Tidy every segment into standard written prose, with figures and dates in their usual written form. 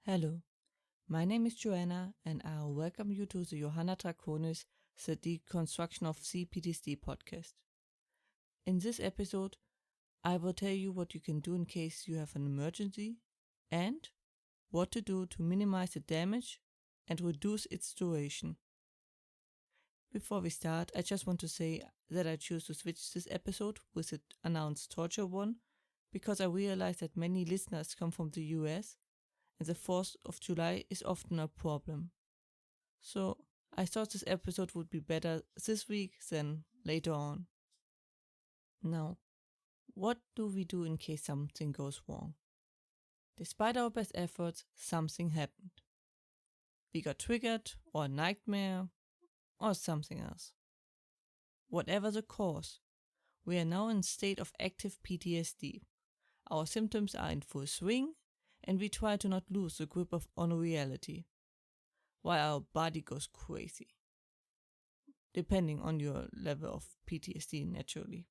Hello, my name is Joanna and I'll welcome you to the Johanna Draconis, the Deconstruction of c-PTSD podcast. In this episode, I will tell you what you can do in case you have an emergency and what to do to minimize the damage and reduce its duration. Before we start, I just want to say that I choose to switch this episode with the announced torture one because I realize that many listeners come from the US and the 4th of July is often a problem. So I thought this episode would be better this week than later on. Now, what do we do in case something goes wrong? Despite our best efforts, something happened. We got triggered, or a nightmare, or something else. Whatever the cause, we are now in a state of active PTSD. Our symptoms are in full swing, and we try to not lose the grip on reality, while our body goes crazy, depending on your level of PTSD naturally.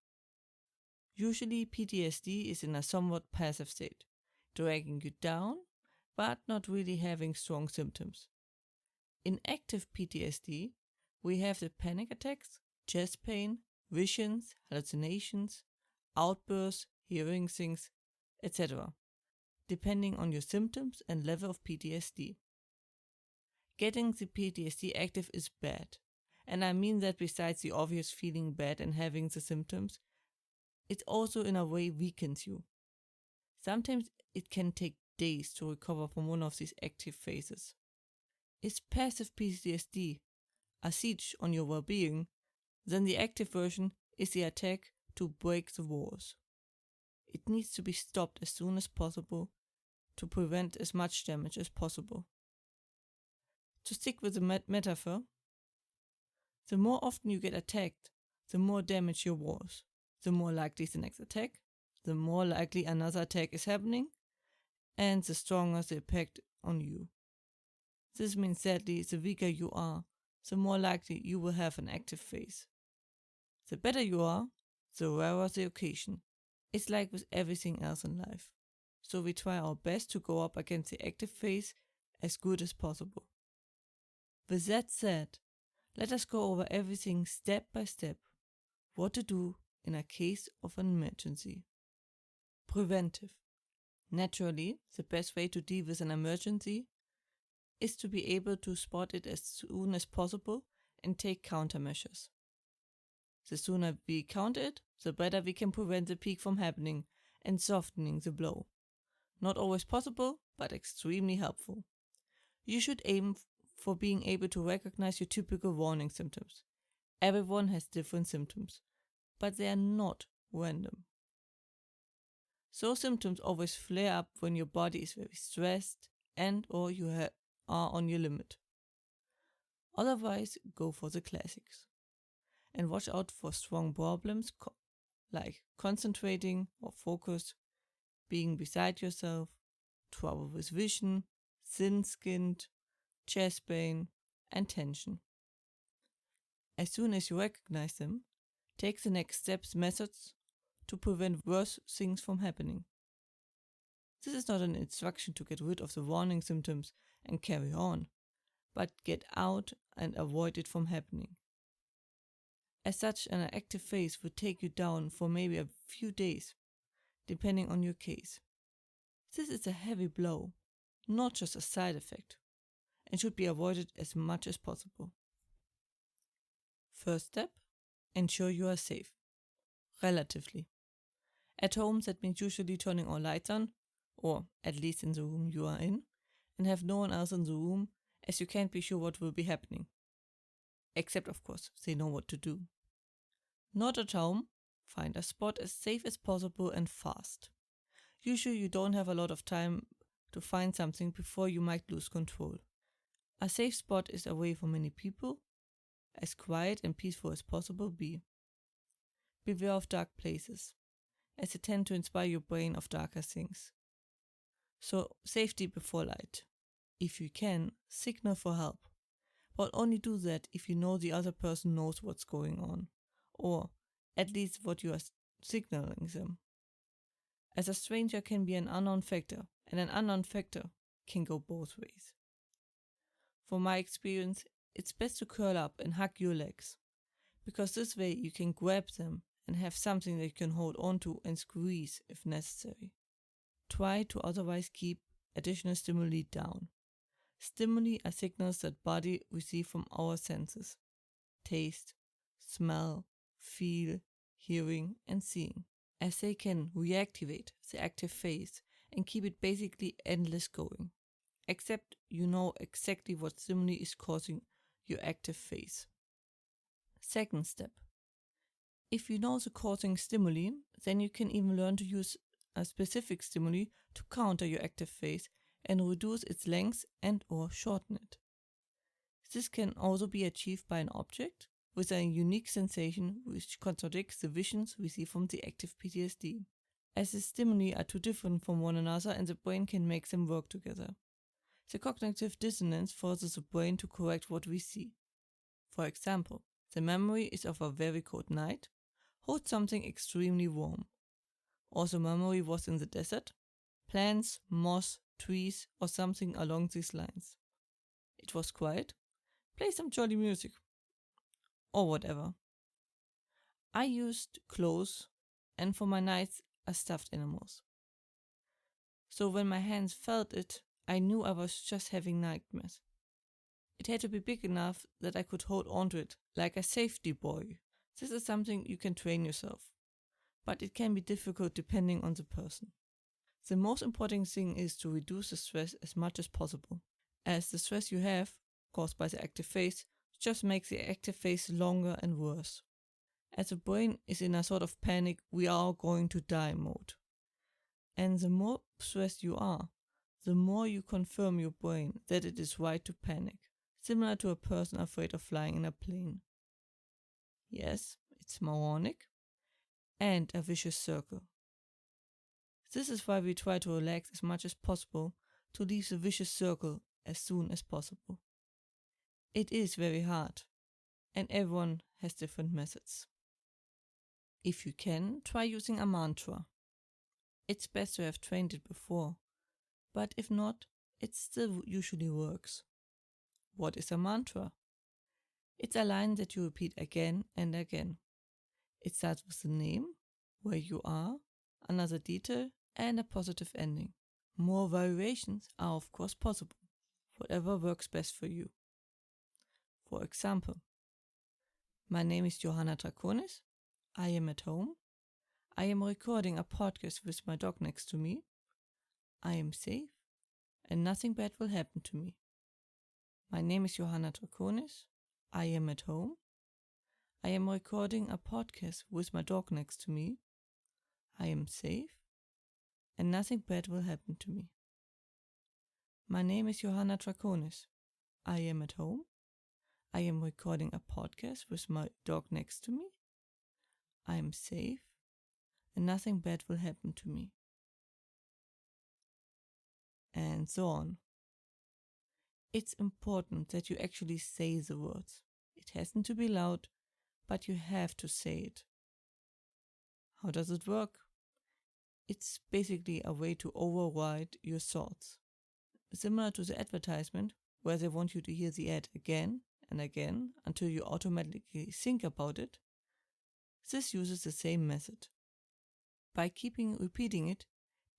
Usually PTSD is in a somewhat passive state, dragging you down, but not really having strong symptoms. In active PTSD, we have the panic attacks, chest pain, visions, hallucinations, outbursts, hearing things, etc., depending on your symptoms and level of PTSD. Getting the PTSD active is bad, and I mean that besides the obvious feeling bad and having the symptoms, it also in a way weakens you. Sometimes it can take days to recover from one of these active phases. Is passive PTSD a siege on your well-being? Then the active version is the attack to break the walls. It needs to be stopped as soon as possible to prevent as much damage as possible. To stick with the metaphor, the more often you get attacked, the more damage your walls. The more likely the next attack, the more likely another attack is happening, and the stronger the impact on you. This means sadly the weaker you are, the more likely you will have an active phase. The better you are, the rarer the occasion. It's like with everything else in life. So we try our best to go up against the active phase as good as possible. With that said, let us go over everything step by step. What to do in a case of an emergency. Preventive. Naturally, the best way to deal with an emergency is to be able to spot it as soon as possible and take countermeasures. The sooner we counter it, the better we can prevent the peak from happening and softening the blow. Not always possible, but extremely helpful. You should aim for being able to recognize your typical warning symptoms. Everyone has different symptoms, but they are not random. So symptoms always flare up when your body is very stressed and or you are on your limit. Otherwise, go for the classics. And watch out for strong problems like concentrating or focus, being beside yourself, trouble with vision, thin-skinned, chest pain, and tension. As soon as you recognize them, take the next steps methods to prevent worse things from happening. This is not an instruction to get rid of the warning symptoms and carry on, but get out and avoid it from happening. As such, an active phase would take you down for maybe a few days, depending on your case. This is a heavy blow, not just a side effect, and should be avoided as much as possible. First step, ensure you are safe. Relatively. At home, that means usually turning all lights on, or at least in the room you are in, and have no one else in the room, as you can't be sure what will be happening. Except, of course, they know what to do. Not at home, find a spot as safe as possible and fast. Usually you don't have a lot of time to find something before you might lose control. A safe spot is away from many people, as quiet and peaceful as possible be. Beware of dark places, as they tend to inspire your brain of darker things. So safety before light. If you can, signal for help, but only do that if you know the other person knows what's going on, or at least what you are signaling them. As a stranger can be an unknown factor, and an unknown factor can go both ways. From my experience, it's best to curl up and hug your legs, because this way you can grab them and have something that you can hold onto and squeeze if necessary. Try to otherwise keep additional stimuli down. Stimuli are signals that body receive from our senses: taste, smell, feel, hearing, and seeing, as they can reactivate the active phase and keep it basically endless going, except you know exactly what stimuli is causing your active phase. Second step. If you know the causing stimuli, then you can even learn to use a specific stimuli to counter your active phase and reduce its length and or shorten it. This can also be achieved by an object with a unique sensation which contradicts the visions we see from the active PTSD, as the stimuli are too different from one another and the brain can make them work together. The cognitive dissonance forces the brain to correct what we see. For example, the memory is of a very cold night, hold something extremely warm. Also, memory was in the desert, plants, moss, trees, or something along these lines. It was quiet, play some jolly music, or whatever. I used clothes, and for my nights, stuffed animals. So when my hands felt it, I knew I was just having nightmares. It had to be big enough that I could hold onto it, like a safety buoy. This is something you can train yourself, but it can be difficult depending on the person. The most important thing is to reduce the stress as much as possible, as the stress you have, caused by the active phase, just makes the active phase longer and worse. As the brain is in a sort of panic, we are going to die mode. And the more stressed you are, the more you confirm your brain that it is right to panic, similar to a person afraid of flying in a plane. Yes, it's moronic and a vicious circle. This is why we try to relax as much as possible to leave the vicious circle as soon as possible. It is very hard, and everyone has different methods. If you can, try using a mantra. It's best to have trained it before, but if not, it still usually works. What is a mantra? It's a line that you repeat again and again. It starts with the name, where you are, another detail, and a positive ending. More variations are of course possible, whatever works best for you. For example, my name is Johanna Draconis. I am at home. I am recording a podcast with my dog next to me. I am safe, and nothing bad will happen to me. My name is Johanna Draconis. I am at home. I am recording a podcast with my dog next to me. I am safe, and nothing bad will happen to me. My name is Johanna Draconis. I am at home. I am recording a podcast with my dog next to me. I am safe, and nothing bad will happen to me. And so on. It's important that you actually say the words. It hasn't to be loud, but you have to say it. How does it work? It's basically a way to override your thoughts. Similar to the advertisement, where they want you to hear the ad again and again until you automatically think about it. This uses the same method. By keeping repeating it,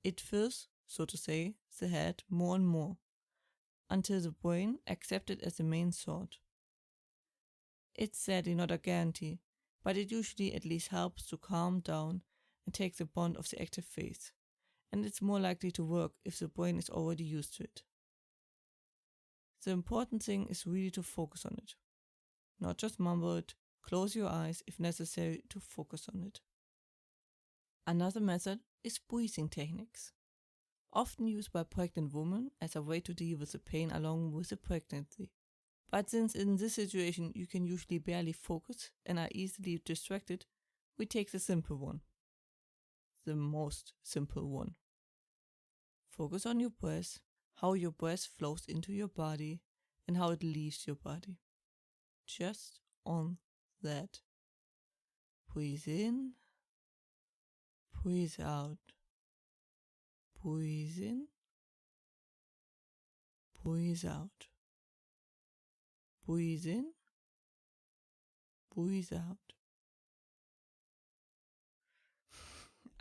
it fills, so to say, the head more and more, until the brain accepts it as the main thought. It's sadly not a guarantee, but it usually at least helps to calm down and take the bond of the active phase, and it's more likely to work if the brain is already used to it. The important thing is really to focus on it. Not just mumble it, close your eyes if necessary to focus on it. Another method is breathing techniques, often used by pregnant women as a way to deal with the pain along with the pregnancy. But since in this situation you can usually barely focus and are easily distracted, we take the simple one. The most simple one. Focus on your breath, how your breath flows into your body and how it leaves your body. Just on that. Breathe in, breathe out. Breathe in, breathe out. Breathe in, breathe out.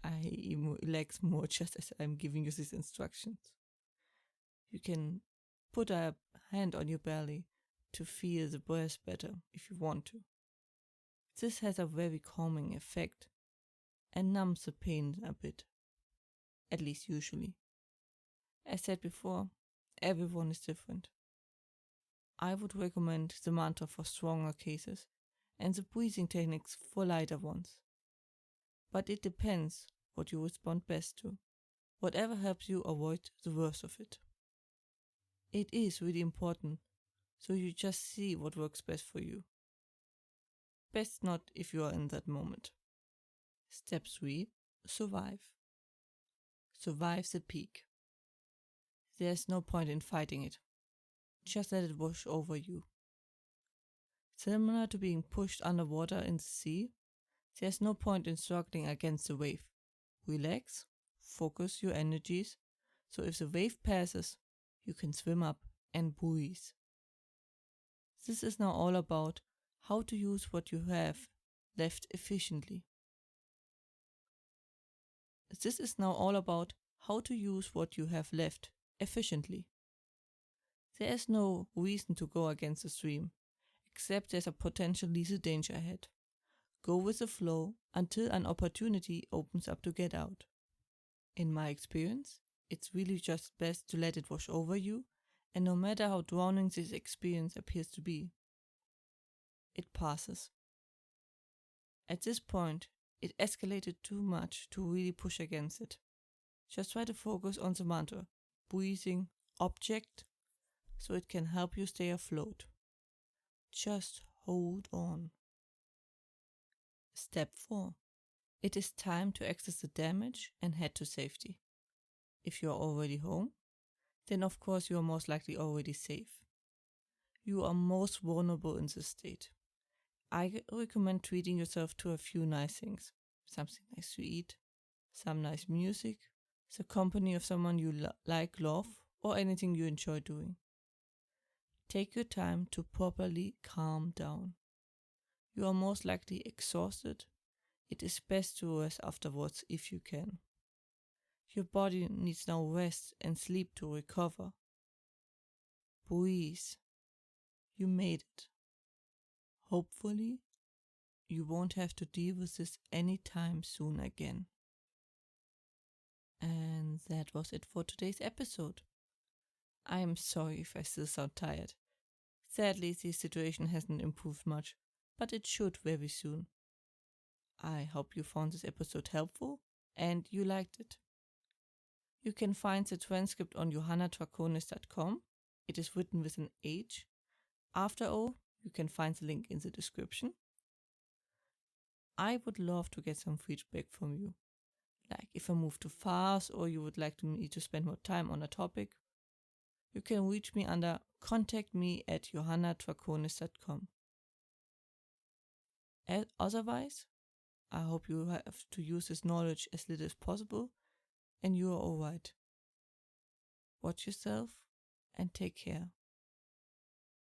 I even relax more just as I'm giving you these instructions. You can put a hand on your belly to feel the breath better if you want to. This has a very calming effect and numbs the pain a bit, at least usually. As said before, everyone is different. I would recommend the mantra for stronger cases and the breathing techniques for lighter ones. But it depends what you respond best to, whatever helps you avoid the worst of it. It is really important, so you just see what works best for you. Best not if you are in that moment. Step 3. Survive. Survive the peak. There's no point in fighting it. Just let it wash over you. Similar to being pushed underwater in the sea, there's no point in struggling against the wave. Relax, focus your energies, so if the wave passes, you can swim up and breathe. This is now all about how to use what you have left efficiently. This is now all about how to use what you have left efficiently. There is no reason to go against the stream, except there's a potential lethal danger ahead. Go with the flow until an opportunity opens up to get out. In my experience, it's really just best to let it wash over you, and no matter how drowning this experience appears to be, it passes. At this point, it escalated too much to really push against it. Just try to focus on the mantra, breathing, object, so it can help you stay afloat. Just hold on. Step 4. It is time to access the damage and head to safety. If you are already home, then of course you are most likely already safe. You are most vulnerable in this state. I recommend treating yourself to a few nice things. Something nice to eat, some nice music, the company of someone you love, or anything you enjoy doing. Take your time to properly calm down. You are most likely exhausted. It is best to rest afterwards if you can. Your body needs now rest and sleep to recover. Breathe. You made it. Hopefully, you won't have to deal with this anytime soon again. And that was it for today's episode. I am sorry if I still sound tired. Sadly, the situation hasn't improved much, but it should very soon. I hope you found this episode helpful and you liked it. You can find the transcript on johannatraconis.com. It is written with an H. After all, you can find the link in the description. I would love to get some feedback from you. Like if I move too fast or you would like me to spend more time on a topic. You can reach me under contactme@johannatraconis.com. Otherwise, I hope you have to use this knowledge as little as possible and you are alright. Watch yourself and take care.